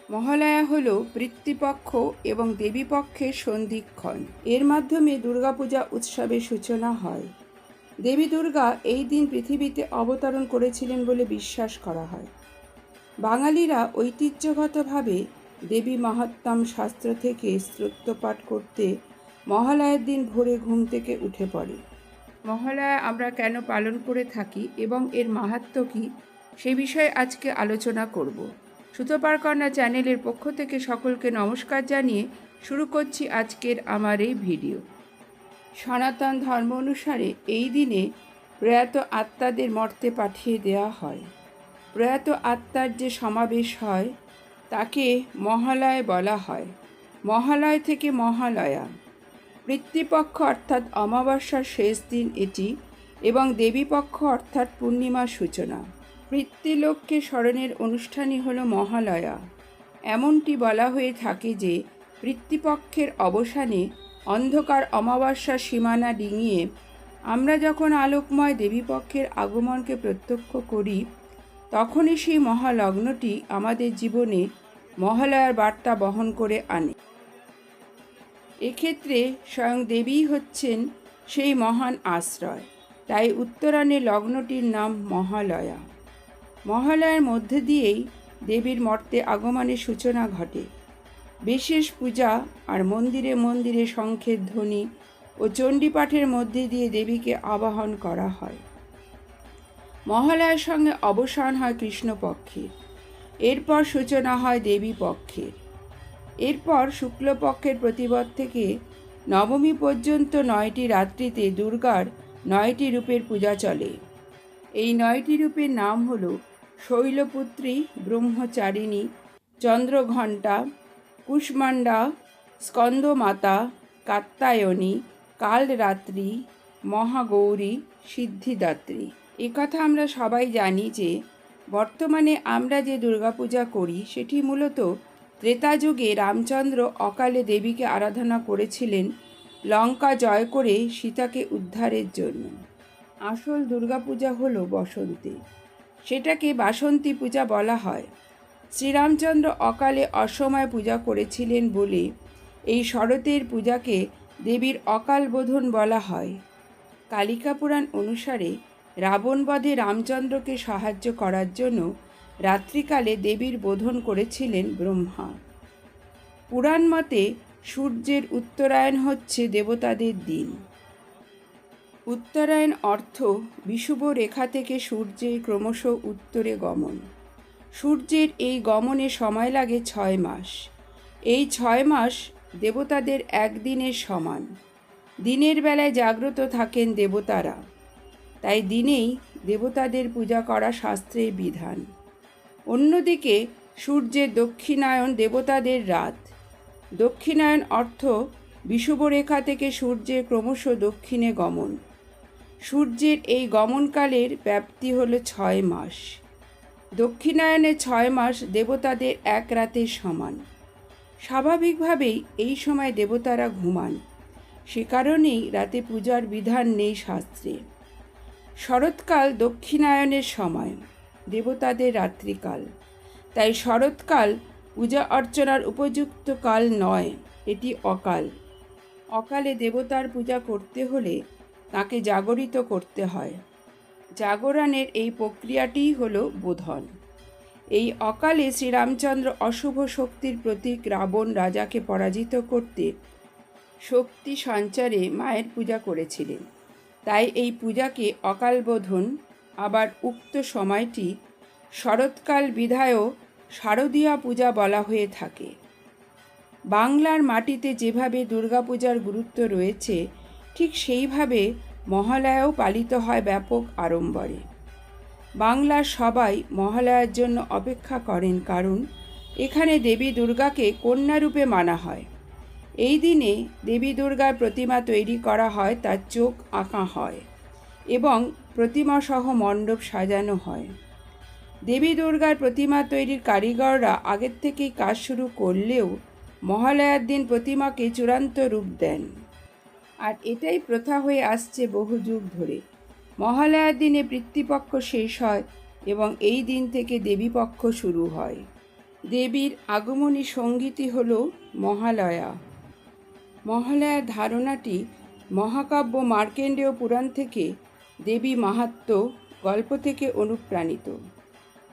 মহালয়া হল পিতৃপক্ষ এবং দেবীপক্ষের সন্ধিক্ষণ। এর মাধ্যমে দুর্গাপূজা উৎসবের সূচনা হয়। দেবী দুর্গা এই দিন পৃথিবীতে অবতরণ করেছিলেন বলে বিশ্বাস করা হয়। বাঙালিরা ঐতিহ্যগতভাবে দেবী মাহাত্ম্যম শাস্ত্র থেকে স্তোত্র পাঠ করতে মহালয়ার দিন ভোরে ঘুম থেকে উঠে পড়ে। মহালয়া আমরা কেন পালন করে থাকি এবং এর মাহাত্ম্য কী সে বিষয়ে আজকে আলোচনা করব। সুতোপার কন্যা চ্যানেলের পক্ষ থেকে সকলকে নমস্কার জানিয়ে শুরু করছি আজকের আমার এই ভিডিও। সনাতন ধর্ম অনুসারে এই দিনে প্রয়াত আত্মাদের মর্তে পাঠিয়ে দেওয়া হয়। প্রয়াত আত্মার যে সমাবেশ হয় তাকে মহালয় বলা হয়। মহালয় থেকে মহালয়া। পিতৃপক্ষ অর্থাৎ অমাবস্যার শেষ দিন এটি এবং দেবীপক্ষ অর্থাৎ পূর্ণিমার সূচনা। পিতৃলোককে স্মরণের অনুষ্ঠানই হলো মহালয়া। এমনটি বলা হয়ে থাকে যে পিতৃপক্ষের অবসানে অন্ধকার অমাবস্যার সীমানা ডিঙিয়ে আমরা যখন আলোকময় দেবীপক্ষের আগমনকে প্রত্যক্ষ করি তখনই সেই মহালগ্নটি আমাদের জীবনে মহালয়ার বার্তা বহন করে আনে। এক্ষেত্রে স্বয়ং দেবীই হচ্ছেন সেই মহান আশ্রয়। তাই উত্তরায়ণে লগ্নটির নাম মহালয়া। মহালয়ার মধ্যে দিয়েই দেবীর মর্তে আগমনের সূচনা ঘটে। বিশেষ পূজা আর মন্দিরে মন্দিরে শঙ্খের ধ্বনি ও চণ্ডীপাঠের মধ্যে দিয়ে দেবীকে আবাহন করা হয়। মহালয়ার সঙ্গে অবসান হয় কৃষ্ণপক্ষের, এরপর সূচনা হয় দেবী পক্ষের। এরপর শুক্লপক্ষের প্রতিপদ থেকে নবমী পর্যন্ত 9টি রাত্রিতে দুর্গার 9টি রূপের পূজা চলে। এই 9টি রূপের নাম হল শৈলপুত্রী, ব্রহ্মচারিণী, চন্দ্রঘণ্টা, কুষ্মাণ্ডা, স্কন্দমাতা, কাত্যায়নী, কালরাত্রি, মহাগৌরী, সিদ্ধিদাত্রী। একথা আমরা সবাই জানি যে বর্তমানে আমরা যে দুর্গাপূজা করি সেটি মূলত ত্রেতা যুগে রামচন্দ্র অকালে দেবীকে আরাধনা করেছিলেন লঙ্কা জয় করে সীতাকে উদ্ধারের জন্য। আসল দুর্গাপূজা হলো বসন্তে, সেটাকে বাসন্তী পূজা বলা হয়। শ্রীরামচন্দ্র অকালে অসময়ে পূজা করেছিলেন বলে এই শরতের পূজাকে দেবীর অকাল বোধন বলা হয়। কালিকা পুরাণ অনুসারে রাবণবধে রামচন্দ্রকে সাহায্য করার জন্য রাত্রিকালে দেবীর বোধন করেছিলেন ব্রহ্মা। পুরাণ মতে সূর্যের উত্তরায়ণ হচ্ছে দেবতাদের দিন। উত্তরায়ণ অর্থ বিষুব রেখা থেকে সূর্যের ক্রমশ উত্তরে গমন। সূর্যের এই গমনে সময় লাগে 6 মাস। এই 6 মাস দেবতাদের একদিনের সমান। দিনের বেলায় জাগ্রত থাকেন দেবতারা, তাই দিনেই দেবতাদের পূজা করা শাস্ত্রের বিধান। অন্যদিকে সূর্যের দক্ষিণায়ন দেবতাদের রাত। দক্ষিণায়ন অর্থ বিষুবরেখা থেকে সূর্যের ক্রমশ দক্ষিণে গমন। সূর্যের এই গমনকালের ব্যাপ্তি হল 6 মাস। দক্ষিণায়নে 6 মাস দেবতাদের এক রাতের সমান। স্বাভাবিকভাবেই এই সময় দেবতারা ঘুমান, সে কারণেই রাতে পূজার বিধান নেই শাস্ত্রে। শরৎকাল দক্ষিণায়নের সময়, দেবতাদের রাত্রিকাল। তাই শরৎকাল পূজা অর্চনার উপযুক্ত কাল নয়, এটি অকাল। অকালে দেবতার পূজা করতে হলে তাকে জাগরিত করতে হয়। জাগরণের এই প্রক্রিয়াটিই হল বোধন। এই অকালে শ্রীরামচন্দ্র অশুভ শক্তির প্রতীক রাবণ রাজাকে পরাজিত করতে শক্তি সঞ্চারে মায়ের পূজা করেছিলেন। তাই এই পূজাকে অকাল বোধন। আবার উক্ত সময়টি শরৎকাল বিধায়ও শারদীয়া পূজা বলা হয়ে থাকে। বাংলার মাটিতে যেভাবে দুর্গাপূজার গুরুত্ব রয়েছে ঠিক সেইভাবে মহালয়াও পালিত হয় ব্যাপক আড়ম্বরে। বাংলার সবাই মহালয়ার জন্য অপেক্ষা করেন, কারণ এখানে দেবী দুর্গাকে কন্যারূপে মানা হয়। এই দিনে দেবী দুর্গার প্রতিমা তৈরি করা হয়, তার চোখ আঁকা হয় এবং প্রতিমাসহ মণ্ডপ সাজানো হয়। দেবী দুর্গার প্রতিমা তৈরির কারিগররা আগের থেকেই কাজ শুরু করলেও মহালয়ার দিন প্রতিমাকে চূড়ান্ত রূপ দেন। আর এটাই প্রথা হয়ে আসছে বহু যুগ ধরে। মহালয়ার দিনে পিতৃপক্ষ শেষ হয় এবং এই দিন থেকে দেবীপক্ষ শুরু হয়। দেবীর আগমনী সঙ্গীতই হল মহালয়া। মহালয়ার ধারণাটি মহাকাব্য মার্কেন্ডেয় পুরাণ থেকে দেবী মাহাত্ম্য গল্প থেকে অনুপ্রাণিত।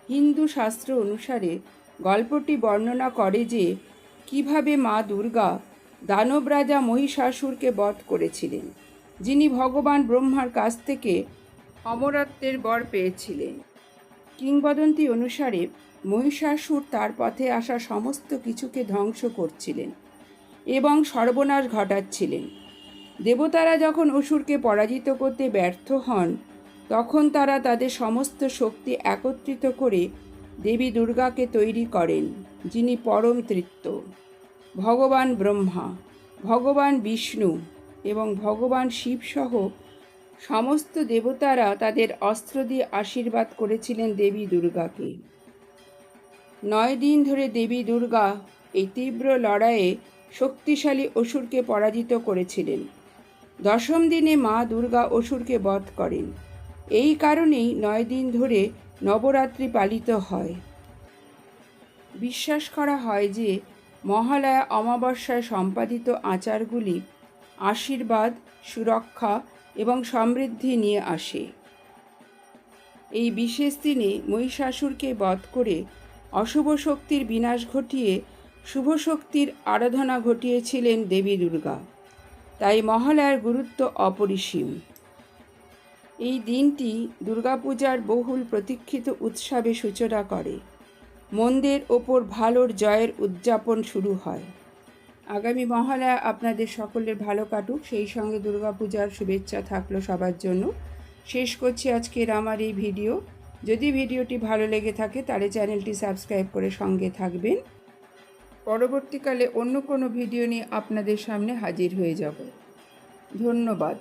হিন্দু শাস্ত্র অনুসারে গল্পটি বর্ণনা করে যে কিভাবে মা দুর্গা দানব রাজা মহিষাসুরকে বধ করেছিলেন, যিনি ভগবান ব্রহ্মার কাছ থেকে অমরত্বের বর পেয়েছিলেন। কিংবদন্তি অনুসারে মহিষাসুর তার পথে আসা সমস্ত কিছুকে ধ্বংস করছিলেন এবং সর্বনাশ ঘটাচ্ছিলেন। দেবতারা যখন অসুরকে পরাজিত করতে ব্যর্থ হন, তখন তারা তাদের সমস্ত শক্তি একত্রিত করে দেবী দুর্গাকে তৈরি করেন, যিনি পরম তৃপ্ত ভগবান ব্রহ্মা, ভগবান বিষ্ণু এবং ভগবান শিবসহ সমস্ত দেবতারা তাদের অস্ত্র দিয়ে আশীর্বাদ করেছিলেন দেবী দুর্গাকে। 9 দিন ধরে দেবী দুর্গা এই তীব্র লড়াইয়ে শক্তিশালী অসুরকে পরাজিত করেছিলেন। 10ম দিনে মা দুর্গা অসুরকে বধ করেন। এই কারণেই 9 দিন ধরে নবরাত্রি পালিত হয়। বিশ্বাস করা হয় যে মহালয়া অমাবস্যায় সম্পাদিত আচারগুলি আশীর্বাদ, সুরক্ষা এবং সমৃদ্ধি নিয়ে আসে। এই বিশেষ দিনে মহিষাসুরকে বধ করে অশুভ শক্তির বিনাশ ঘটিয়ে শুভ শক্তির আরাধনা ঘটিয়েছিলেন দেবী দুর্গা। তাই মহালয়ার গুরুত্ব অপরিসীম। এই দিনটি দুর্গাপূজার বহুল প্রতীক্ষিত উৎসবে সূচনা করে। মন্দের ওপর ভালোর জয়ের উদযাপন শুরু হয়। আগামী মহালয়া আপনাদের সকলের ভালো কাটুক, সেই সঙ্গে দুর্গাপূজার শুভেচ্ছা থাকলো সবার জন্য। শেষ করছি আজকের আমার এই ভিডিও। যদি ভিডিওটি ভালো লেগে থাকে তাহলে চ্যানেলটি সাবস্ক্রাইব করে সঙ্গে থাকবেন। পরবর্তীকালে অন্য কোনো ভিডিও নিয়ে আপনাদের সামনে হাজির হয়ে যাব। ধন্যবাদ।